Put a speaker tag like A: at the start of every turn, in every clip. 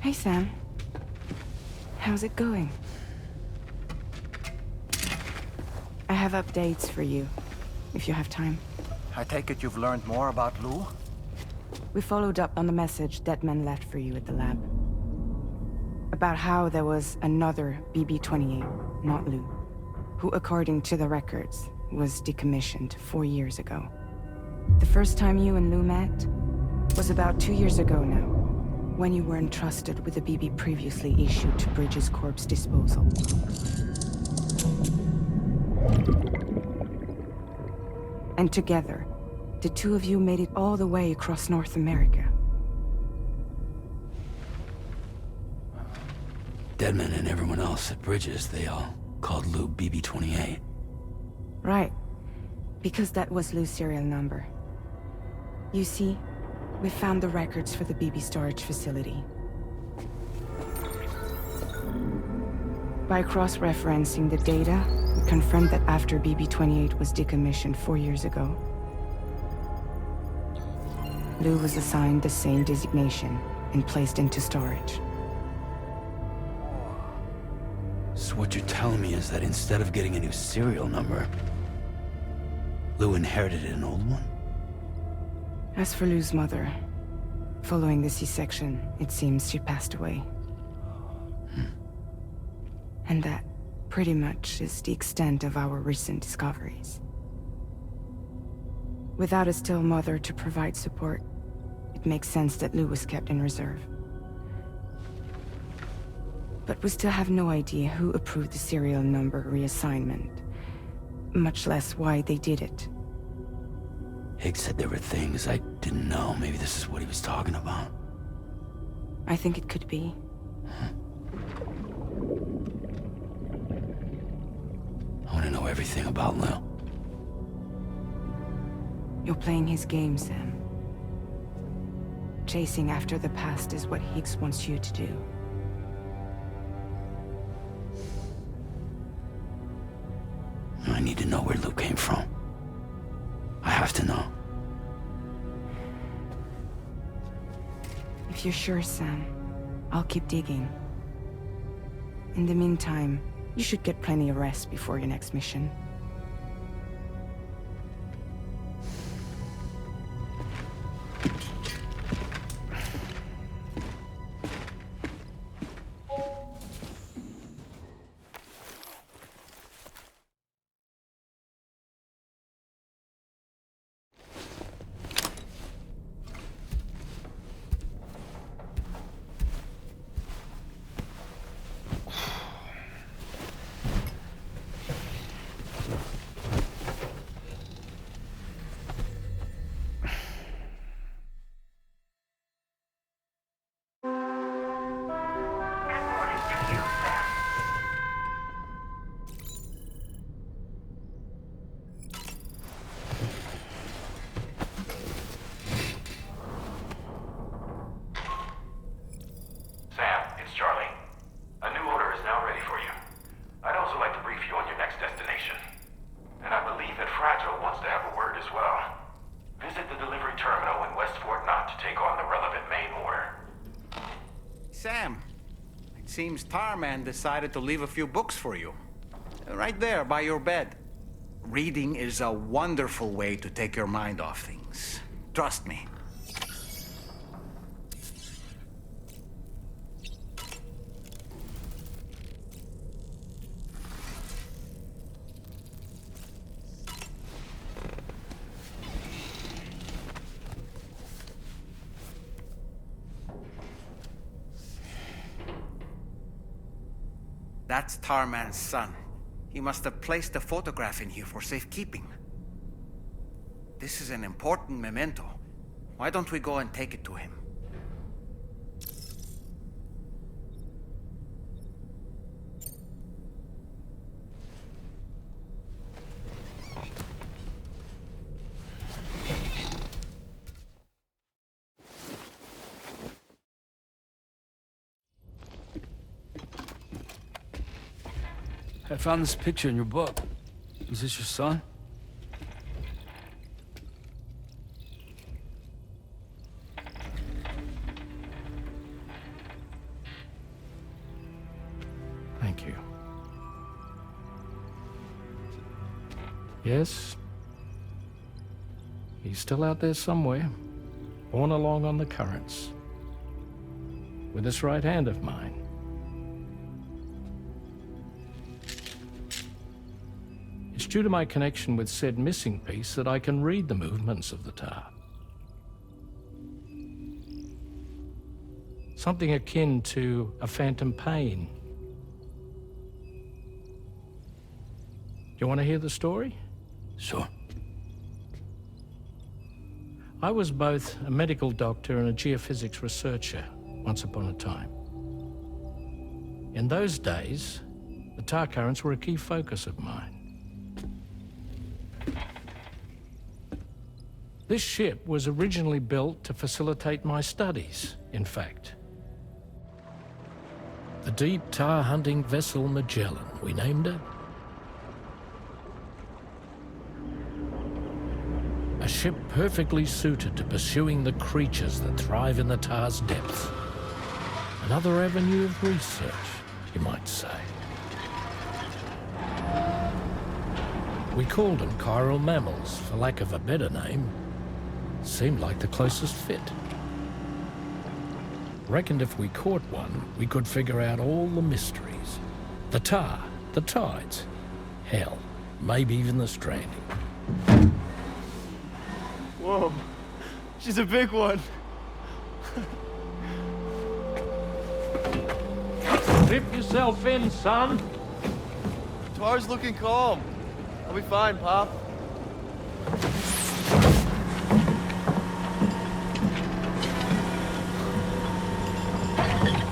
A: Hey, Sam. How's it going? I have updates for you, if you have time.
B: I take it you've learned more about Lou?
A: We followed up on the message Deadman left for you at the lab. About how there was another BB-28, not Lou, who, according to the records, was decommissioned 4 years ago. The first time you and Lou met was about 2 years ago now, when you were entrusted with a BB previously issued to Bridges Corp's disposal. And together, the two of you made it all the way across North America.
C: Deadman and everyone else at Bridges, they all called Lou BB-28.
A: Right. Because that was Lou's serial number. You see, we found the records for the BB storage facility. By cross-referencing the data, we confirmed that after BB-28 was decommissioned 4 years ago, Lou was assigned the same designation and placed into storage.
C: So what you're telling me is that instead of getting a new serial number, Lou inherited an old one?
A: As for Lou's mother, following the C-section, it seems she passed away. And that, pretty much, is the extent of our recent discoveries. Without a still mother to provide support, it makes sense that Lou was kept in reserve. But we still have no idea who approved the serial number reassignment, much less why they did it.
C: Higgs said there were things I didn't know. Maybe this is what he was talking about.
A: I think it could be.
C: I want to know everything about Lou.
A: You're playing his game, Sam. Chasing after the past is what Higgs wants you to do.
C: I need to know where Lou came from. I have to know.
A: If you're sure, Sam, I'll keep digging. In the meantime, you should get plenty of rest before your next mission.
D: Sam, it seems Tarman decided to leave a few books for you. Right there, by your bed. Reading is a wonderful way to take your mind off things. Trust me. That's Tarman's son. He must have placed a photograph in here for safekeeping. This is an important memento. Why don't we go and take it to him?
C: I found this picture in your book. Is this your son?
E: Thank you. Yes, he's still out there somewhere, borne along on the currents, with this right hand of mine. It's due to my connection with said missing piece that I can read the movements of the tar. Something akin to a phantom pain. Do you want to hear the story?
C: Sure.
E: I was both a medical doctor and a geophysics researcher once upon a time. In those days, the tar currents were a key focus of mine. This ship was originally built to facilitate my studies, in fact. The deep tar hunting vessel Magellan, we named it. A ship perfectly suited to pursuing the creatures that thrive in the tar's depths. Another avenue of research, you might say. We called them chiral mammals, for lack of a better name. Seemed like the closest fit. Reckoned if we caught one, we could figure out all the mysteries. The tar, the tides, hell, maybe even the stranding.
F: Whoa, she's a big one.
E: Dip yourself in, son.
F: Tar's looking calm. I'll be fine, Pop.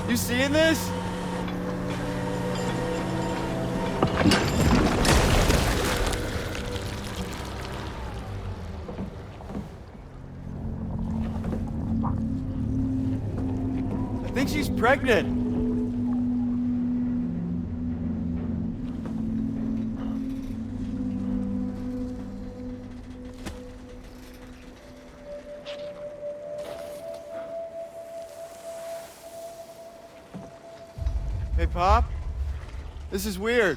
F: You seeing this? I think she's pregnant. Hey, Pop. This is weird.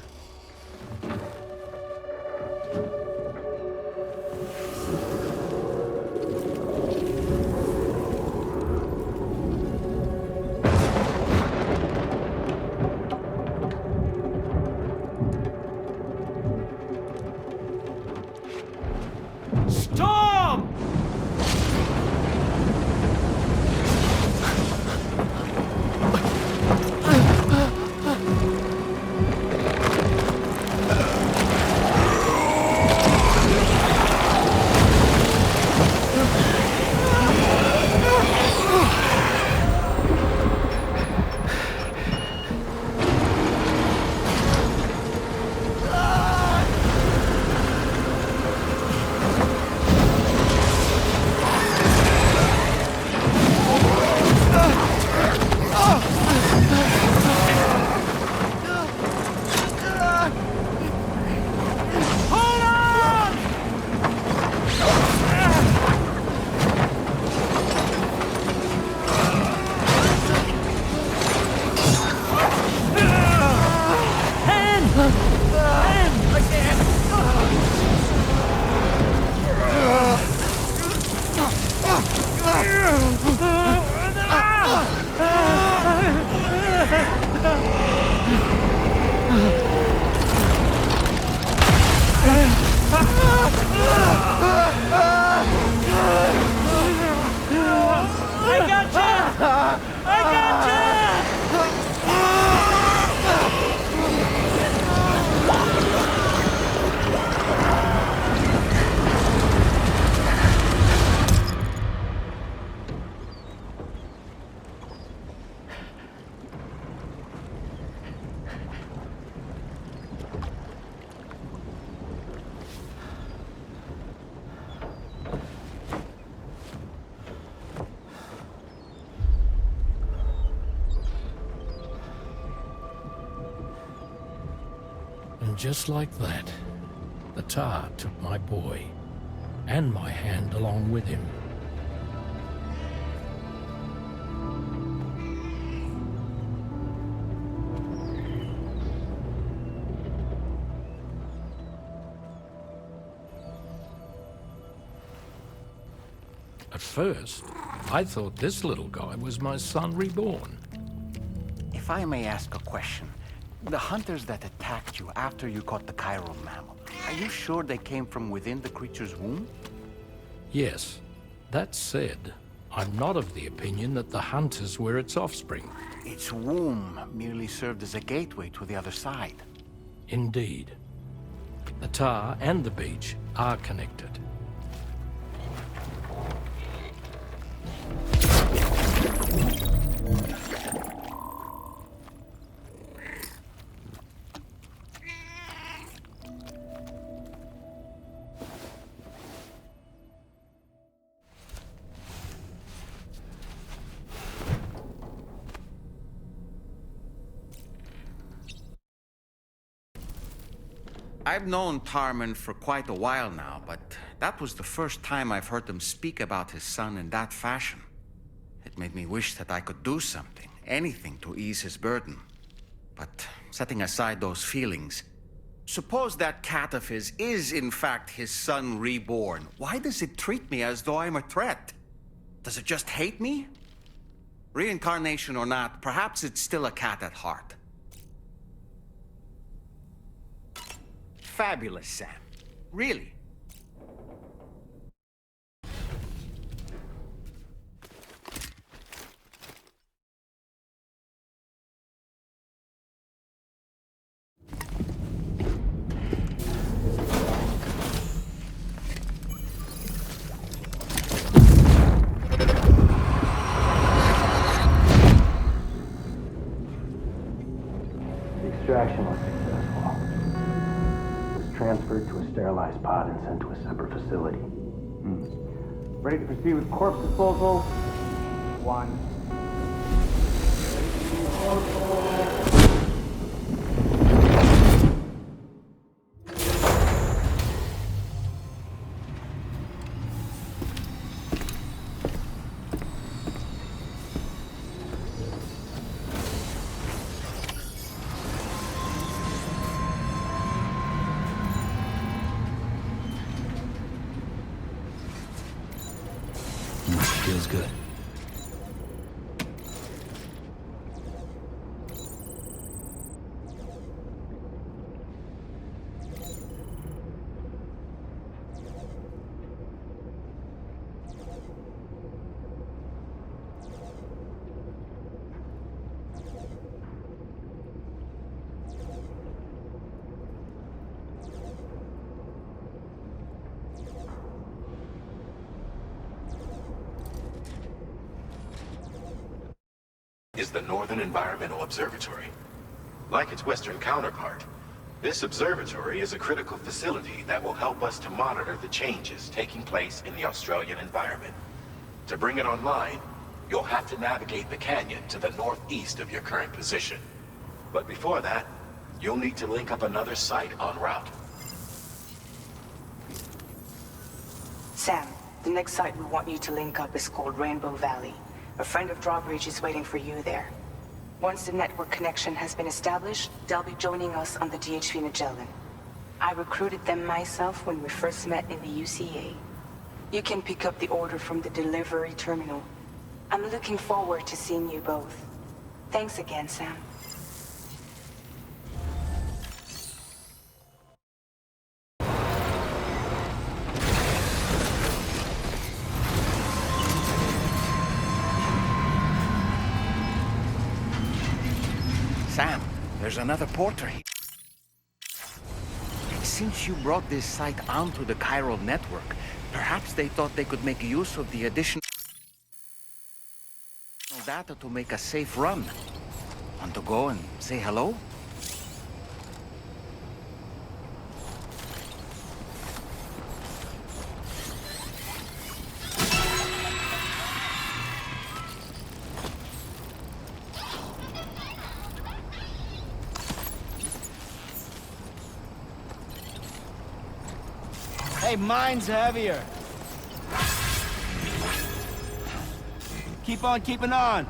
E: Storm! And just like that, the tar took my boy, and my hand along with him. first, I thought this little guy was my son reborn.
D: If I may ask a question, the hunters that attacked you after you caught the chiral mammal, are you sure they came from within the creature's womb?
E: Yes. That said, I'm not of the opinion that the hunters were its offspring.
D: Its womb merely served as a gateway to the other side.
E: Indeed. The tar and the beach are connected.
D: I've known Tarman for quite a while now, but that was the first time I've heard him speak about his son in that fashion. It made me wish that I could do something, anything to ease his burden. But setting aside those feelings, suppose that cat of his is in fact his son reborn. Why does it treat me as though I'm a threat? Does it just hate me? Reincarnation or not, perhaps it's still a cat at heart. Fabulous, Sam. Really.
G: The extraction was successful. Transferred to a sterilized pod and sent to a separate facility.
H: Ready to proceed with corpse disposal? 1.
C: Feels good.
I: Is the Northern Environmental Observatory. Like its Western counterpart, this observatory is a critical facility that will help us to monitor the changes taking place in the Australian environment. To bring it online, you'll have to navigate the canyon to the northeast of your current position. But before that, you'll need to link up another site en route.
A: Sam, the next site we want you to link up is called Rainbow Valley. A friend of Drawbridge is waiting for you there. Once the network connection has been established, they'll be joining us on the DHV Magellan. I recruited them myself when we first met in the UCA. You can pick up the order from the delivery terminal. I'm looking forward to seeing you both. Thanks again, Sam.
D: Sam, there's another porter here. Since you brought this site onto the chiral network, perhaps they thought they could make use of the additional data to make a safe run. Want to go and say hello?
H: Hey, mine's heavier. Keep on keeping on.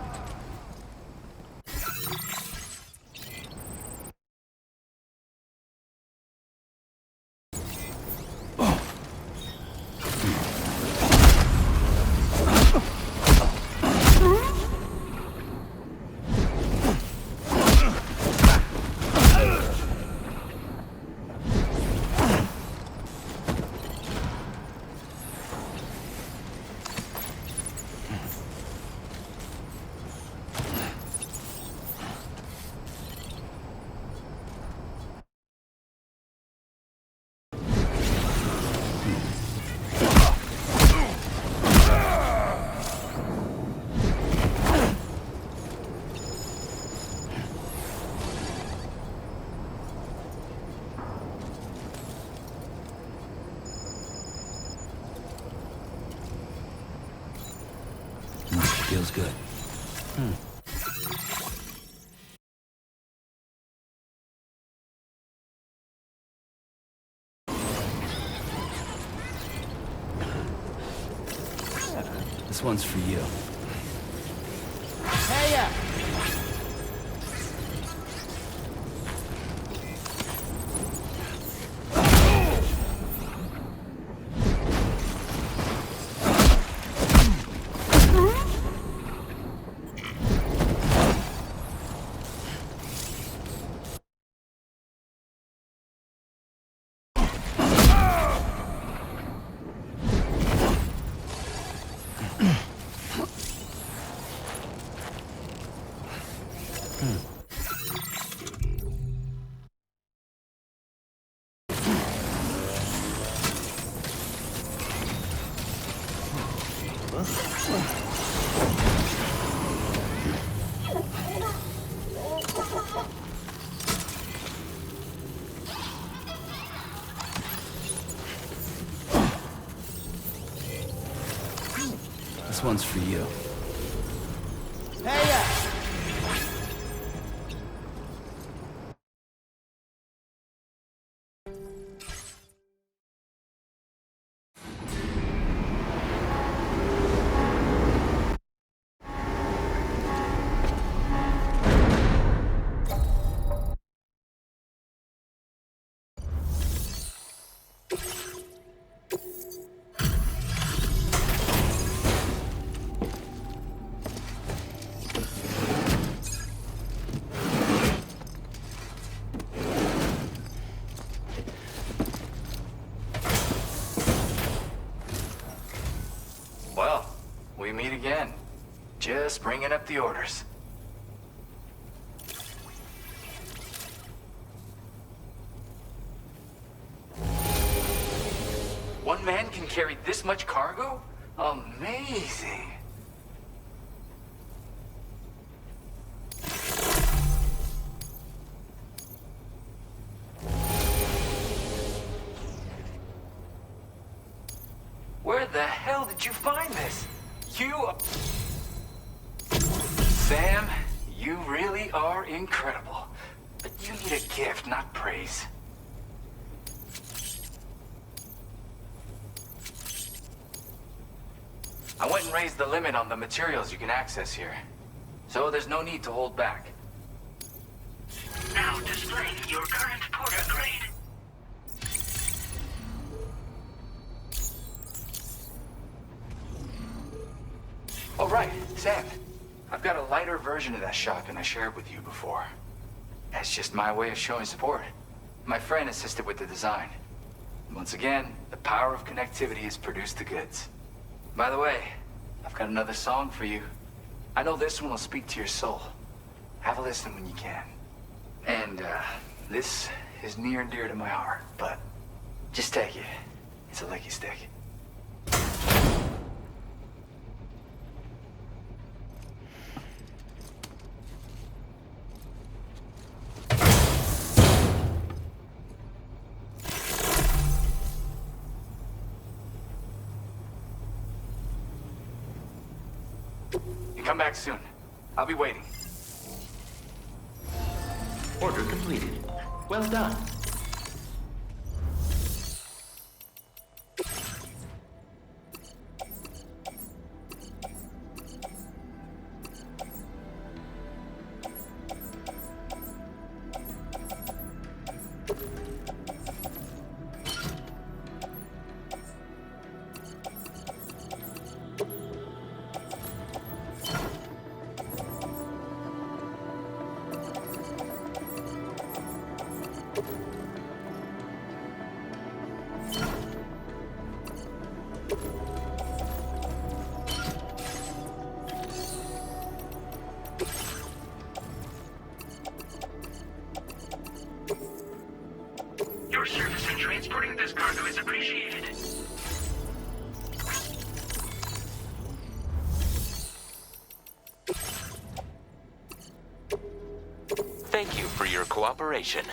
C: feels good. This one's for you.
F: Hey!
C: This one's for you.
F: Hey!
I: Well, we meet again. Just bringing up the orders. One man can carry this much cargo? Amazing. Where the hell did you find this? Sam, you really are incredible. But you need a gift, not praise. I went and raised the limit on the materials you can access here. So there's no need to hold back.
J: Now displaying your current porter grade.
I: Oh, right, Sam. I've got a lighter version of that shotgun I shared with you before. That's just my way of showing support. My friend assisted with the design. Once again, the power of connectivity has produced the goods. By the way, I've got another song for you. I know this one will speak to your soul. Have a listen when you can. And, this is near and dear to my heart, but just take it. It's a licky stick. Come back soon. I'll be waiting.
J: Order completed. Well done. Your service in transporting this cargo is appreciated.
K: Thank you for your cooperation.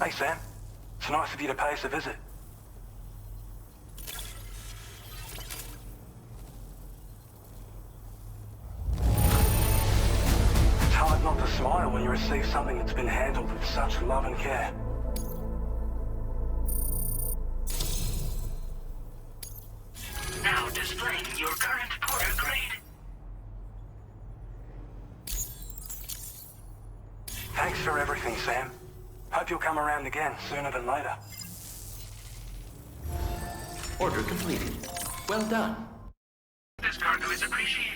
L: Hey, Sam. It's nice of you to pay us a visit. It's hard not to smile when you receive something that's been handled with such love and care.
J: Now displaying your current porter grade.
L: Thanks for everything, Sam. Hope you'll come around again sooner than later.
J: Order completed. Well done. This cargo is appreciated.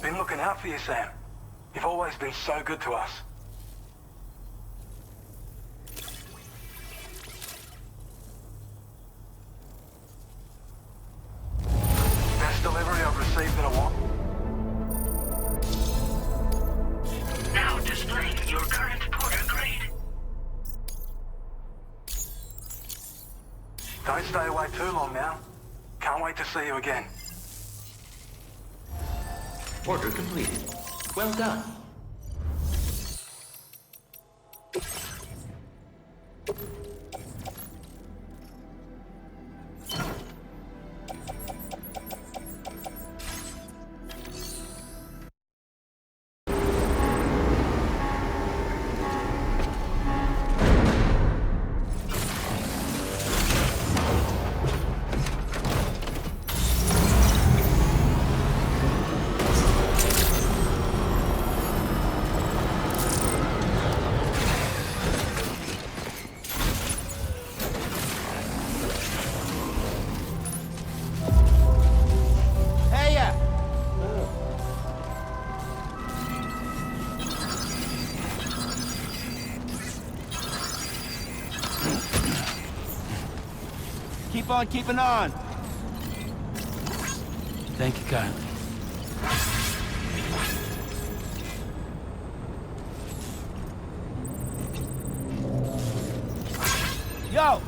L: Been looking out for you, Sam. You've always been so good to us. Best delivery I've received in a while.
J: Now displaying your current porter grade.
L: Don't stay away too long now. Can't wait to see you again.
J: Order completed. Well done.
F: Keep on keeping on.
C: Thank you kindly.
F: Yo!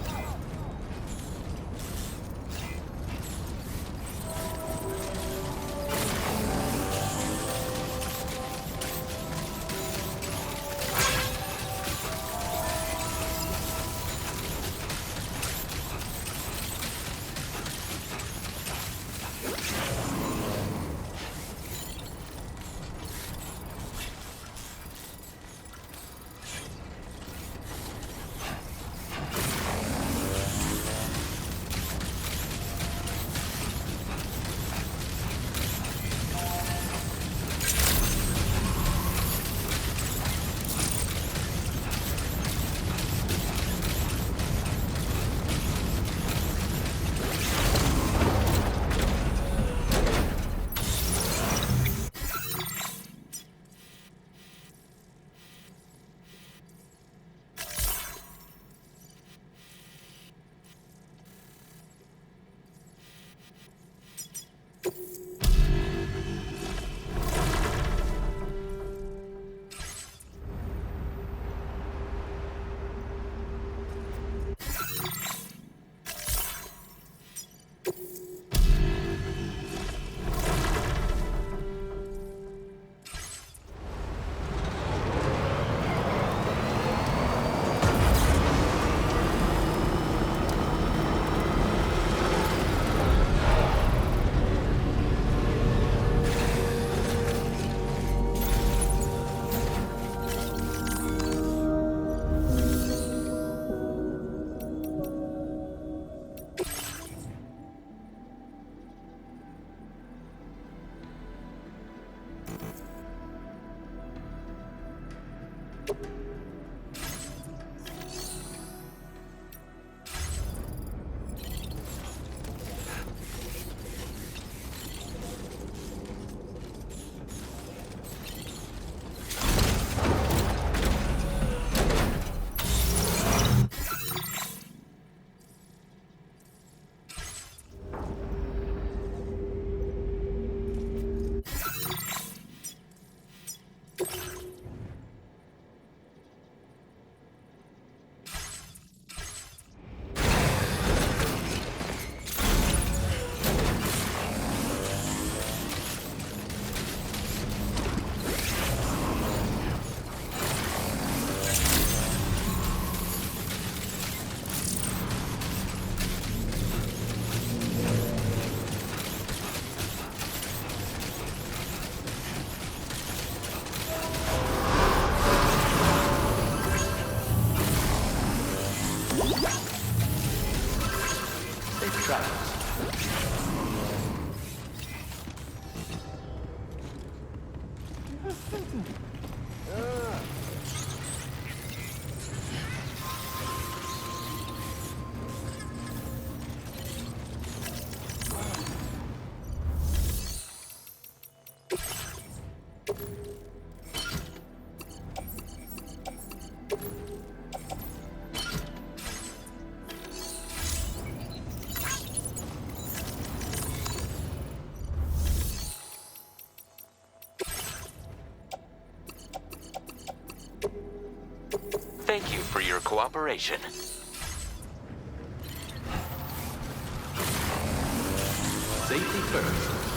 J: travelers.
K: Thank you for your cooperation.
J: Safety first.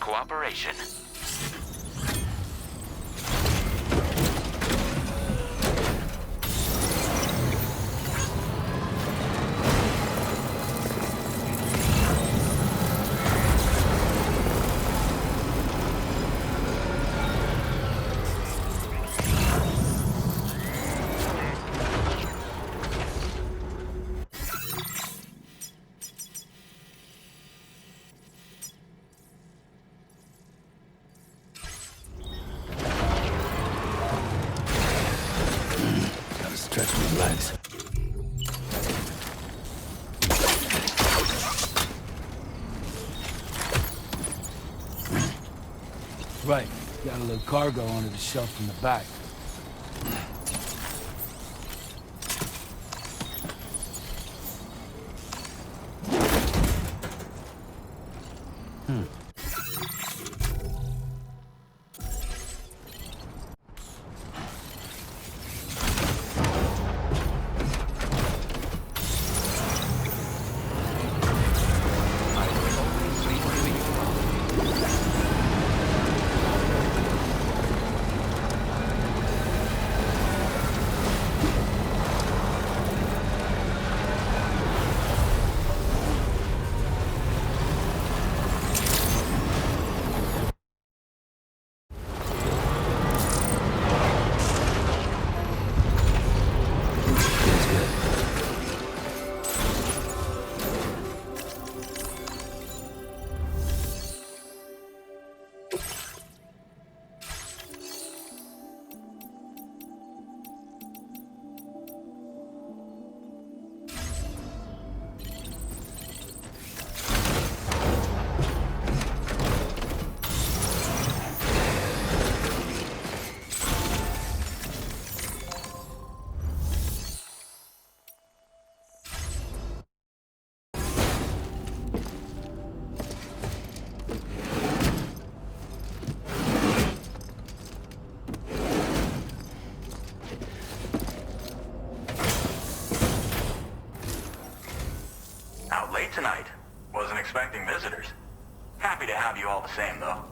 K: cooperation.
C: between legs.
F: Right. Got a little cargo under the shelf in the back.
L: Tonight. Wasn't expecting visitors. Happy to have you all the same, though.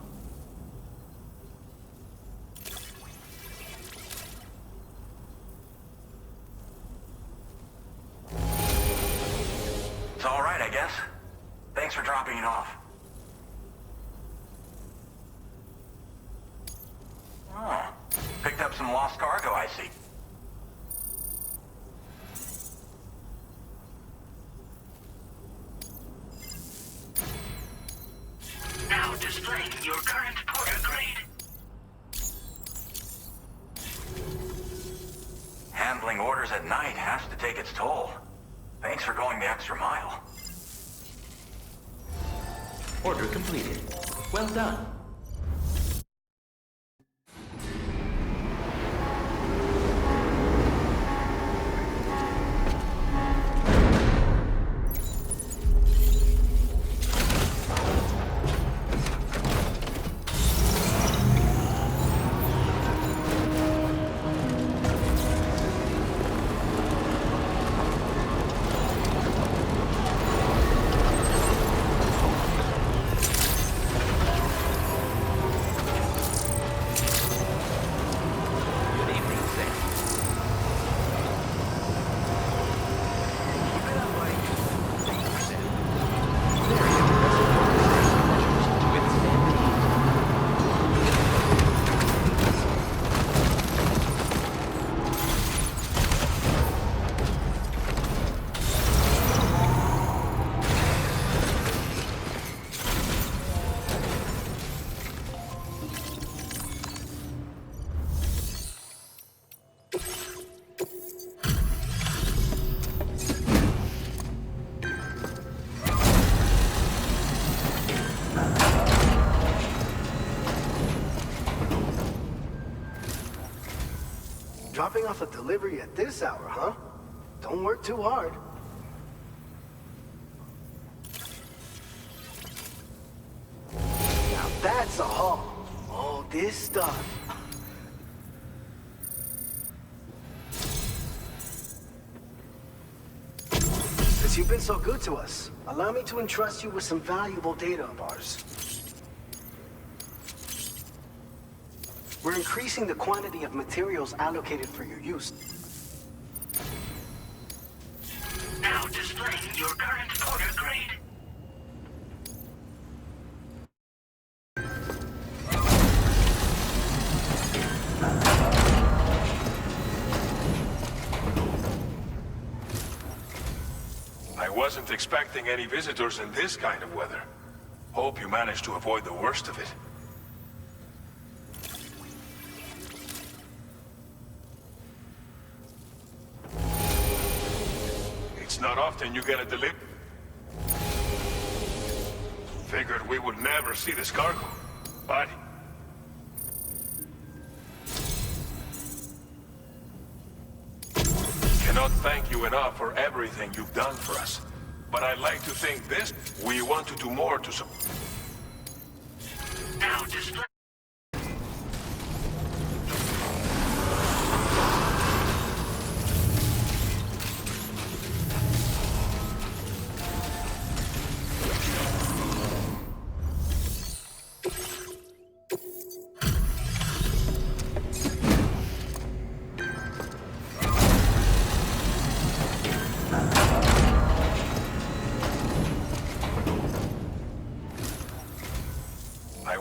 L: It's all right, I guess. Thanks for dropping it off. Oh, picked up some lost cargo, I see.
J: Now displaying your current porter grade.
L: Handling orders at night has to take its toll. Thanks for going the extra mile.
J: Order completed. Well done.
M: Dropping off a delivery at this hour, huh? Don't work too hard. Now that's a haul. All this stuff. Since you've been so good to us, allow me to entrust you with some valuable data of ours. We're increasing the quantity of materials allocated for your use.
J: Now displaying your current porter grade.
I: I wasn't expecting any visitors in this kind of weather. Hope you managed to avoid the worst of it. not often you get a delivery. Figured we would never see this cargo, but... Cannot thank you enough for everything you've done for us. But I'd like to think this, we want to do more to support...
L: Now display.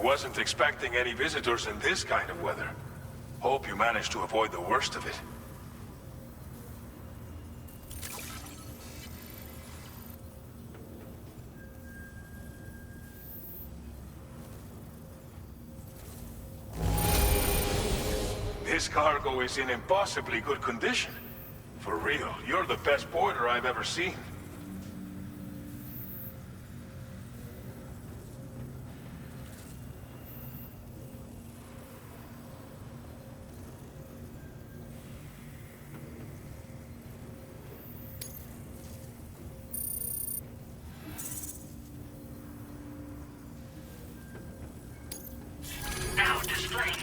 I: Wasn't expecting any visitors in this kind of weather. Hope you managed to avoid the worst of it. This cargo is in impossibly good condition. For real, you're the best porter I've ever seen.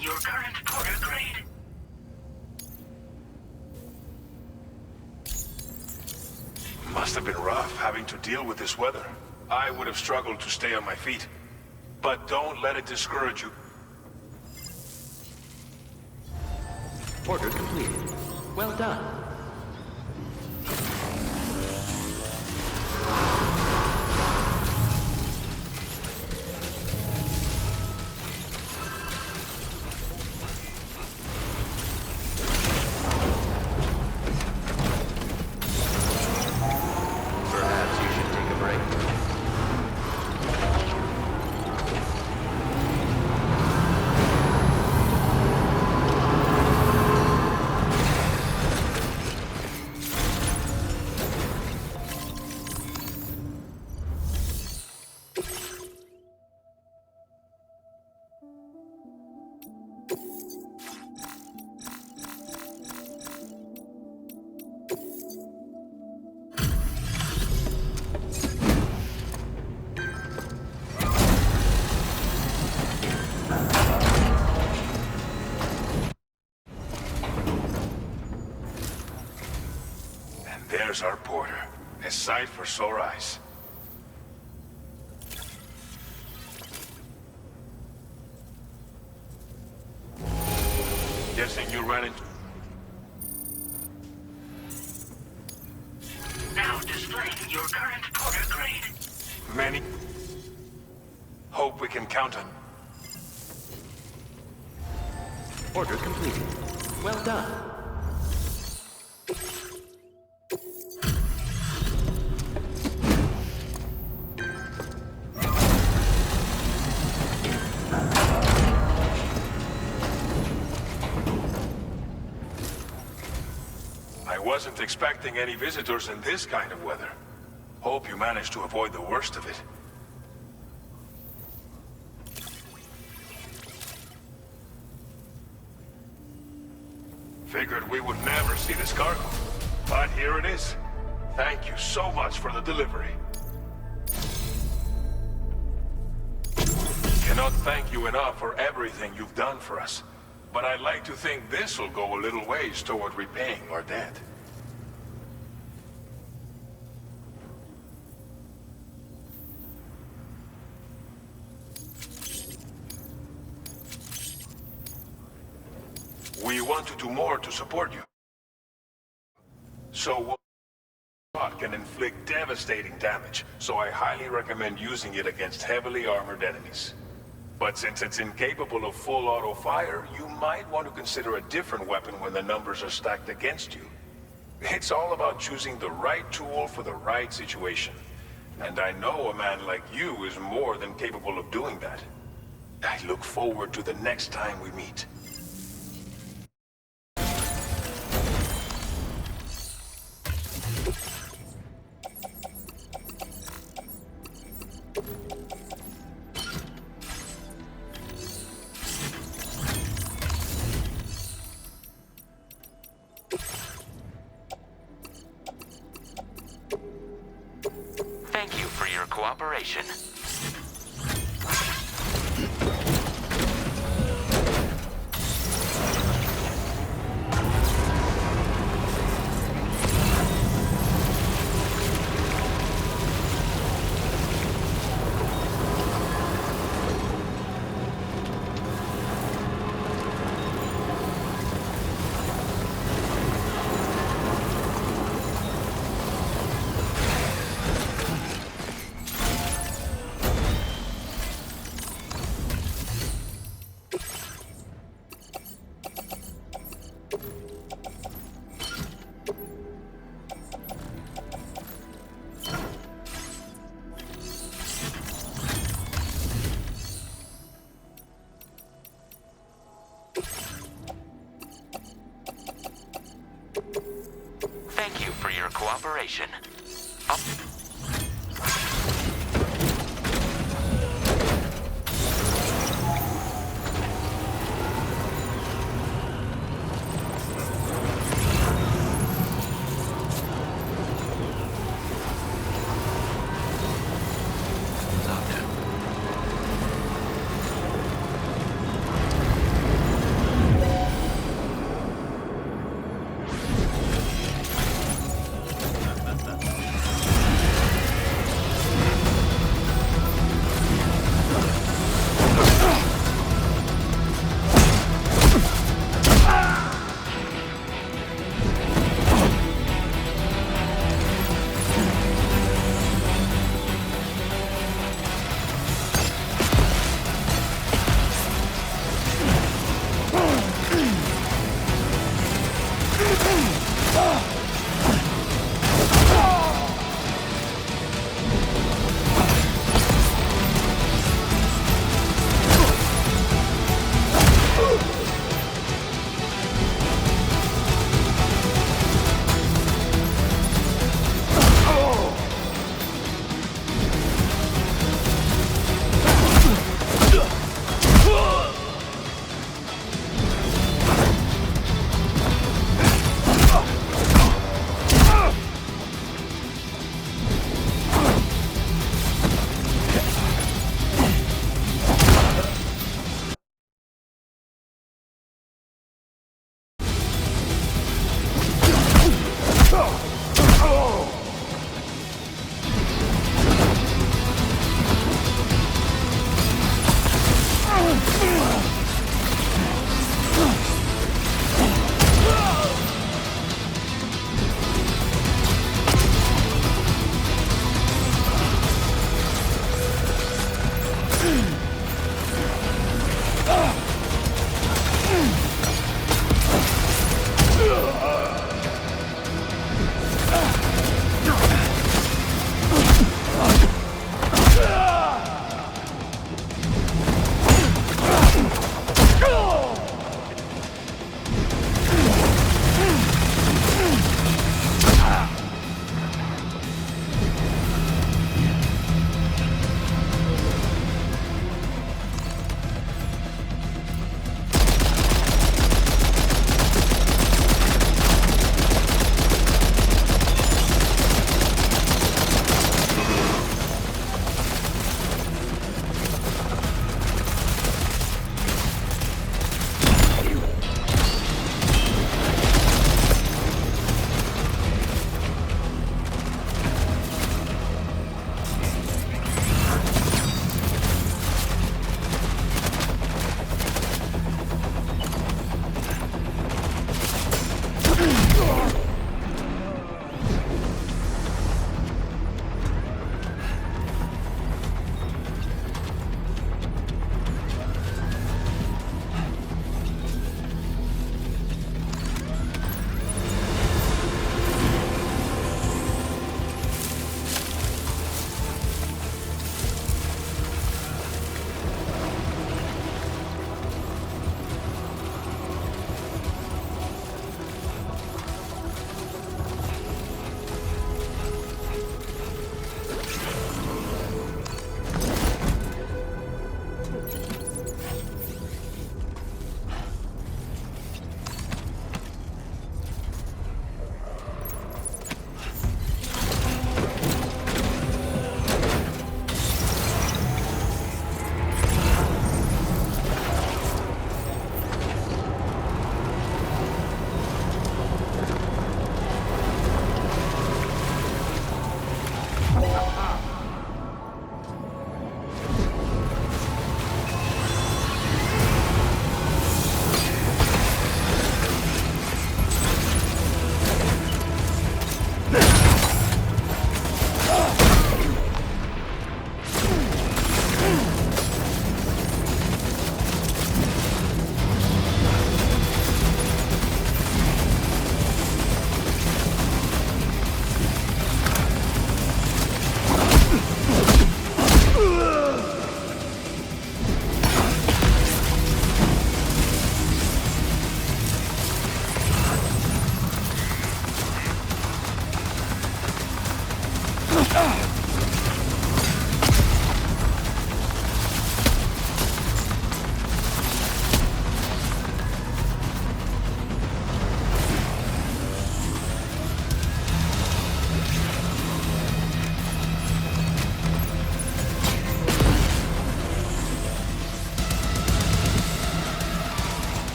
L: Your current porter grade.
I: Must have been rough having to deal with this weather. I would have struggled to stay on my feet. But don't let it discourage you.
J: Order completed. Well done.
I: There's our porter. A sight for sore eyes. Guessing you ran into...
L: Now displaying your current porter grade.
I: Many... Hope we can count on...
J: Order completed. Well done.
I: Wasn't expecting any visitors in this kind of weather. Hope you managed to avoid the worst of it. Figured we would never see this cargo, but here it is. Thank you so much for the delivery. Cannot thank you enough for everything you've done for us, but I'd like to think this will go a little ways toward repaying our debt. We want to do more to support you. So what can inflict devastating damage, so I highly recommend using it against heavily armored enemies. But since it's incapable of full auto fire, you might want to consider a different weapon when the numbers are stacked against you. It's all about choosing the right tool for the right situation. And I know a man like you is more than capable of doing that. I look forward to the next time we meet.
K: for your cooperation. Thank you for your cooperation.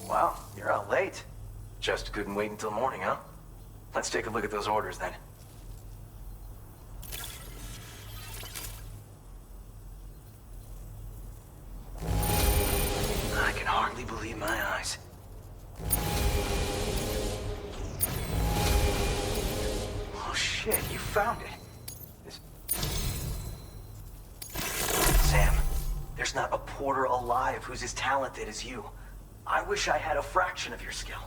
M: Wow, you're out late. Just couldn't wait until morning, huh? Let's take a look at those orders then. I can hardly believe my eyes. Oh shit, you found it. Sam, there's not a porter alive who's as talented as you. I wish I had a fraction of your skill.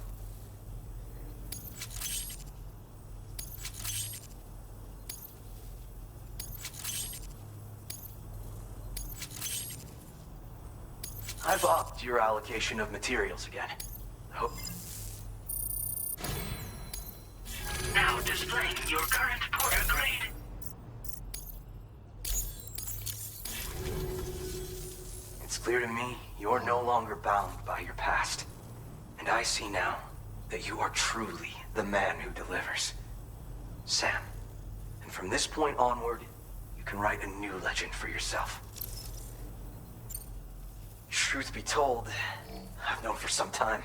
M: I've upped your allocation of materials again. Oh.
J: Now displaying your current porter grade.
M: It's clear to me you're no longer bound by your past. And I see now that you are truly the man who delivers. Sam. And from this point onward, you can write a new legend for yourself. Truth be told, I've known for some time,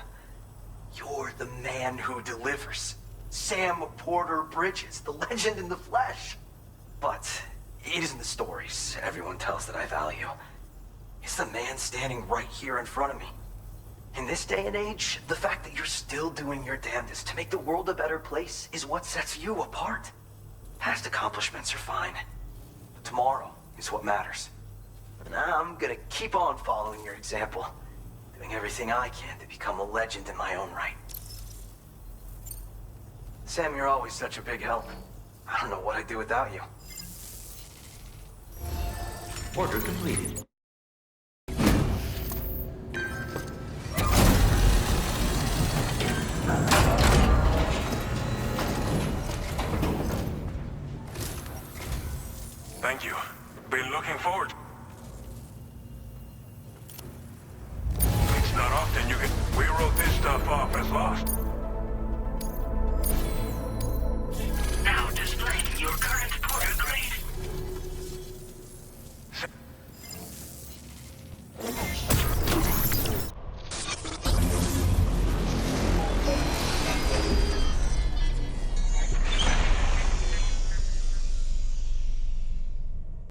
M: you're the man who delivers. Sam Porter Bridges, the legend in the flesh. But it isn't the stories everyone tells that I value. It's the man standing right here in front of me. In this day and age, the fact that you're still doing your damnedest to make the world a better place is what sets you apart. Past accomplishments are fine, but tomorrow is what matters. And I'm gonna keep on following your example, doing everything I can to become a legend in my own right. Sam, you're always such a big help. I don't know what I'd do without you.
J: Order completed.
L: Thank you. Been looking forward. It's not often you can... We wrote this stuff off.